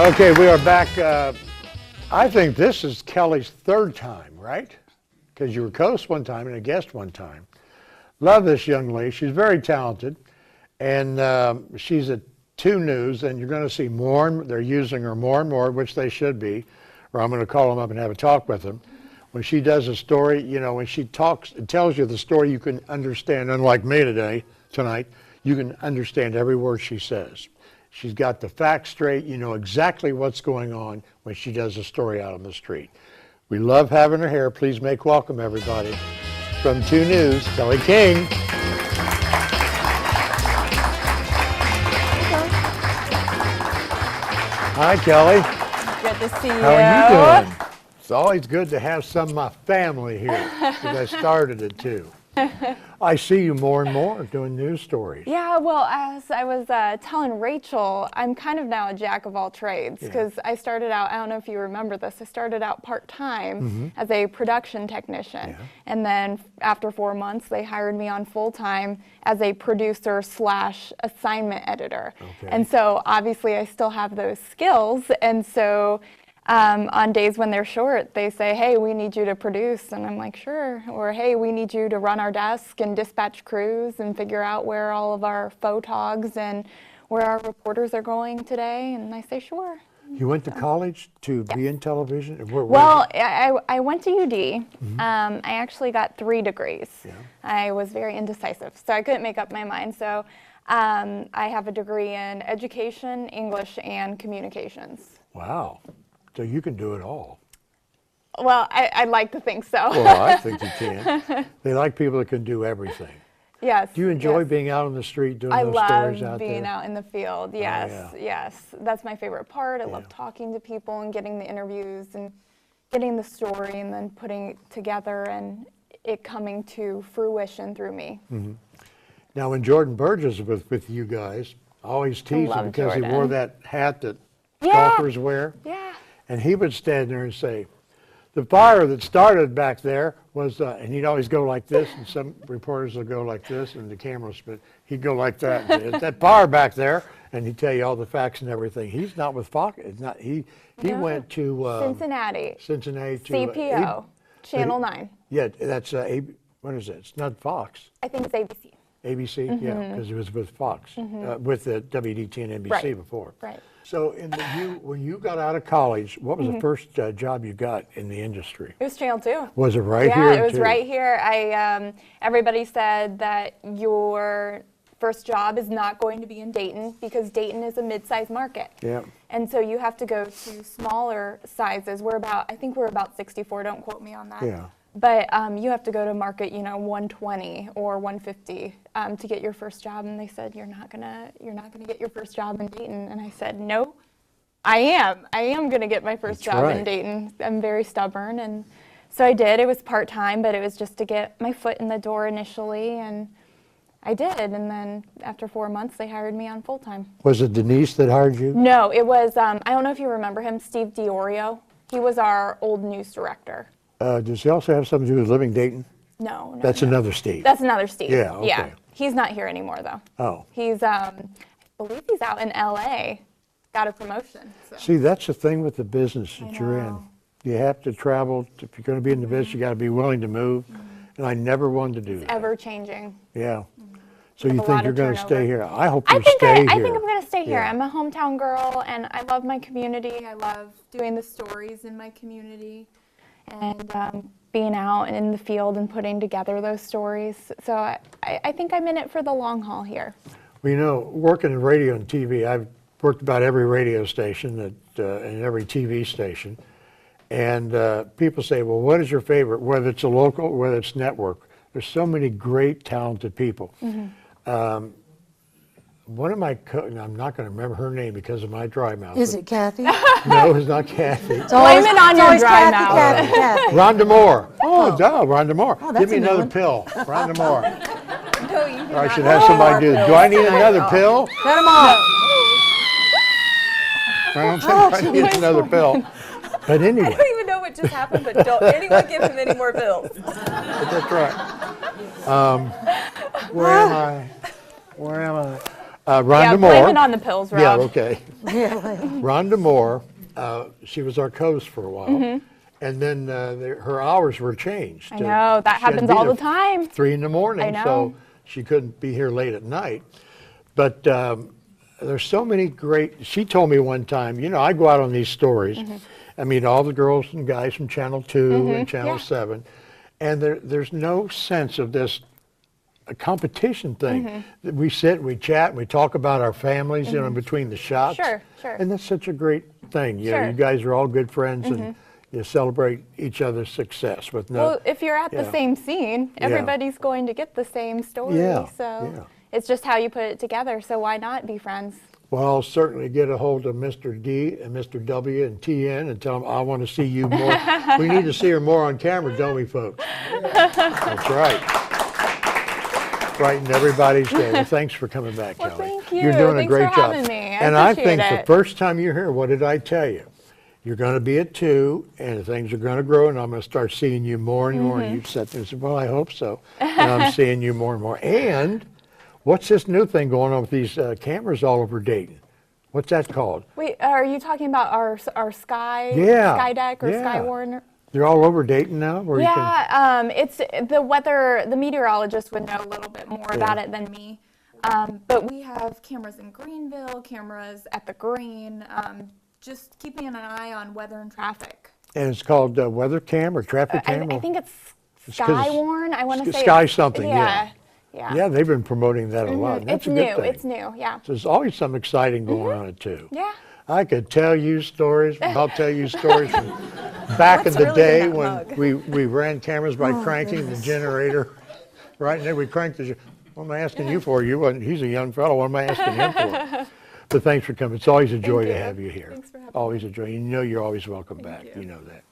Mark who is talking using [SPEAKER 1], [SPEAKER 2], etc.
[SPEAKER 1] Okay, we are back. I think this is Kelley's third time, right? Because you were co-host one time and a guest one time. Love this young lady. She's very talented, and she's at 2 News, and you're going to see more. They're using her more and more, which they should be, or I'm going to call them up and have a talk with them. When she does a story, you know, when she talks, it tells you the story you can understand. Unlike me tonight, you can understand every word she says. She's got the facts straight. You know exactly what's going on when she does a story out on the street. We love having her here. Please make welcome, everybody. From 2 News, Kelley King. Hi, Kelley.
[SPEAKER 2] Good to see you.
[SPEAKER 1] How are you doing? It's always good to have some of my family here, because I started it too. I see you more and more doing news stories.
[SPEAKER 2] Yeah, well, as I was telling Rachel, I'm kind of now a jack of all trades, because I started out, I don't know if you remember this, I started out part-time as a production technician. And then after 4 months, they hired me on full-time as a producer / assignment editor. And so obviously I still have those skills, and so on days when they're short, they say, hey, we need you to produce, and I'm like, sure. Or, hey, we need you to run our desk and dispatch crews and figure out where all of our photogs and where our reporters are going today, and I say, sure.
[SPEAKER 1] You went to college to be in television?
[SPEAKER 2] Well, I went to UD. I actually got 3 degrees. I was very indecisive, so I couldn't make up my mind. So I have a degree in education, English, and communications.
[SPEAKER 1] Wow. So you can do it all.
[SPEAKER 2] Well, I'd like to think so.
[SPEAKER 1] Well, I think you can. They like people that can do everything.
[SPEAKER 2] Yes.
[SPEAKER 1] Do you enjoy being out on the street doing those stories out there?
[SPEAKER 2] I love being out in the field, yes, yes. That's my favorite part. I love talking to people and getting the interviews and getting the story and then putting it together and it coming to fruition through me.
[SPEAKER 1] Now, when Jordan Burgess was with you guys, I always tease him because he wore that hat that golfers wear. And he would stand there and say, the fire that started back there was, and he'd always go like this, and some reporters will go like this, and the camera spin. He'd go like that. That fire back there, and he'd tell you all the facts and everything. He's not with Fox. It's not. He went to
[SPEAKER 2] Cincinnati.
[SPEAKER 1] Cincinnati to
[SPEAKER 2] CPO, Channel 9.
[SPEAKER 1] Yeah, that's what is it? It's not Fox.
[SPEAKER 2] I think it's ABC.
[SPEAKER 1] ABC, yeah, because he was with Fox, with the WDTN NBC before.
[SPEAKER 2] Right.
[SPEAKER 1] So when you got out of college, what was the first job you got in the industry?
[SPEAKER 2] It was Channel 2.
[SPEAKER 1] Was it right here?
[SPEAKER 2] Yeah, it was right here. Everybody said that your first job is not going to be in Dayton because Dayton is a mid-sized market. Yeah. And so you have to go to smaller sizes. I think we're about 64. Don't quote me on that. Yeah. But you have to go to market, 120 or 150 to get your first job. And they said, you're not gonna get your first job in Dayton. And I said, no, I am gonna get my first job in Dayton. I'm very stubborn, and so I did. It was part-time, but it was just to get my foot in the door initially, and I did. And then after 4 months, they hired me on full-time.
[SPEAKER 1] Was it Denise that hired you?
[SPEAKER 2] No, it was. I don't know if you remember him, Steve Diorio. He was our old news director. Does
[SPEAKER 1] he also have something to do with Living Dayton?
[SPEAKER 2] No.
[SPEAKER 1] That's another Steve.
[SPEAKER 2] That's another Steve.
[SPEAKER 1] Yeah, okay.
[SPEAKER 2] Yeah. He's not here anymore, though.
[SPEAKER 1] Oh.
[SPEAKER 2] He's, I believe he's out in L.A. Got a promotion. So.
[SPEAKER 1] See, that's the thing with the business that you're in. You have to travel. If you're going to be in the business, you got to be willing to move. And I never wanted to do that.
[SPEAKER 2] It's ever-changing.
[SPEAKER 1] Yeah. So you think you're going to stay here? I hope you stay here.
[SPEAKER 2] I think I'm going to stay here. I'm a hometown girl, and I love my community. I love doing the stories in my community. And being out in the field and putting together those stories. So I think I'm in it for the long haul here.
[SPEAKER 1] Well, working in radio and TV, I've worked about every radio station and every TV station. And people say, well, what is your favorite, whether it's a local or whether it's network? There's so many great, talented people. One of my I'm not going to remember her name because of my dry mouth.
[SPEAKER 3] Is it Kathy?
[SPEAKER 1] No, it's not Kathy.
[SPEAKER 2] Blame it on your dry mouth.
[SPEAKER 3] Kathy.
[SPEAKER 1] Rhonda Moore. Oh, duh, Rhonda Moore.
[SPEAKER 3] Oh,
[SPEAKER 1] give me another pill. Rhonda Moore.
[SPEAKER 2] No, you do
[SPEAKER 1] or I should have somebody do it. Do I need another pill?
[SPEAKER 3] Cut them off.
[SPEAKER 1] I don't think I need another pill. But anyway.
[SPEAKER 4] I don't even know what just happened, but don't anyone give him any more pills.
[SPEAKER 1] That's right. Where am I? Rhonda
[SPEAKER 2] Yeah,
[SPEAKER 1] Moore.
[SPEAKER 2] blame it on the pills, Rob.
[SPEAKER 1] Yeah, okay. Rhonda Moore, she was our co-host for a while. And then her hours were changed.
[SPEAKER 2] I know, that
[SPEAKER 1] She had to
[SPEAKER 2] happens
[SPEAKER 1] be
[SPEAKER 2] all
[SPEAKER 1] there
[SPEAKER 2] the time.
[SPEAKER 1] 3 in the morning,
[SPEAKER 2] I know.
[SPEAKER 1] so she couldn't be here late at night. But there's so many great, she told me one time, you know, I go out on these stories. I meet all the girls and guys from Channel 2 and Channel 7. And there's no sense of this competition thing. We sit and we chat and we talk about our families, you know, in between the shots.
[SPEAKER 2] Sure, sure.
[SPEAKER 1] And that's such a great thing. You know,
[SPEAKER 2] Sure.
[SPEAKER 1] you guys are all good friends and you celebrate each other's success with no.
[SPEAKER 2] Well, if you're at the
[SPEAKER 1] yeah.
[SPEAKER 2] same scene, everybody's going to get the same story.
[SPEAKER 1] Yeah,
[SPEAKER 2] So
[SPEAKER 1] yeah.
[SPEAKER 2] it's just how you put it together. So why not be friends?
[SPEAKER 1] Well, I'll certainly get a hold of Mr. D and Mr. W and TN and tell them I want to see you more. We need to see her more on camera, don't we, folks? That's right. Brighten everybody's day. Well, thanks for coming back,
[SPEAKER 2] Well,
[SPEAKER 1] Kelley.
[SPEAKER 2] thank you.
[SPEAKER 1] You're doing
[SPEAKER 2] Thanks
[SPEAKER 1] a great
[SPEAKER 2] for
[SPEAKER 1] job.
[SPEAKER 2] having me. I
[SPEAKER 1] And I
[SPEAKER 2] appreciate
[SPEAKER 1] think the
[SPEAKER 2] it.
[SPEAKER 1] first time you're here, what did I tell you? You're going to be at 2, and things are going to grow, and I'm going to start seeing you more and more. And you sat there and said, well, I hope so. And I'm seeing you more and more. And what's this new thing going on with these cameras all over Dayton? What's that called?
[SPEAKER 2] Wait, are you talking about our Sky Deck or
[SPEAKER 1] yeah.
[SPEAKER 2] Sky Warner?
[SPEAKER 1] They're all over Dayton now? Where
[SPEAKER 2] Yeah, it's the weather, the meteorologist would know a little bit more about it than me. But we have cameras in Greenville, cameras at the Green, just keeping an eye on weather and traffic.
[SPEAKER 1] And it's called weather cam or traffic
[SPEAKER 2] I
[SPEAKER 1] cam?
[SPEAKER 2] think it's
[SPEAKER 1] 'cause
[SPEAKER 2] Skywarn. I want to say
[SPEAKER 1] Sky
[SPEAKER 2] it's-
[SPEAKER 1] something, yeah.
[SPEAKER 2] Yeah.
[SPEAKER 1] Yeah, they've been promoting that a lot. and That's
[SPEAKER 2] It's
[SPEAKER 1] a good
[SPEAKER 2] new.
[SPEAKER 1] thing.
[SPEAKER 2] It's new. Yeah.
[SPEAKER 1] So there's always something exciting going on at 2.
[SPEAKER 2] Yeah.
[SPEAKER 1] I could tell you stories. I'll tell you stories from back in
[SPEAKER 4] What's
[SPEAKER 1] the
[SPEAKER 4] really in
[SPEAKER 1] day
[SPEAKER 4] that
[SPEAKER 1] when
[SPEAKER 4] mug?
[SPEAKER 1] we ran cameras by cranking the generator. Right, and then we cranked the. What am I asking you for? He's a young fellow. What am I asking him for? But thanks for coming. It's always a joy to
[SPEAKER 2] you.
[SPEAKER 1] have you here.
[SPEAKER 2] Thanks for having
[SPEAKER 1] Always a joy. You know you're always welcome back. You know that.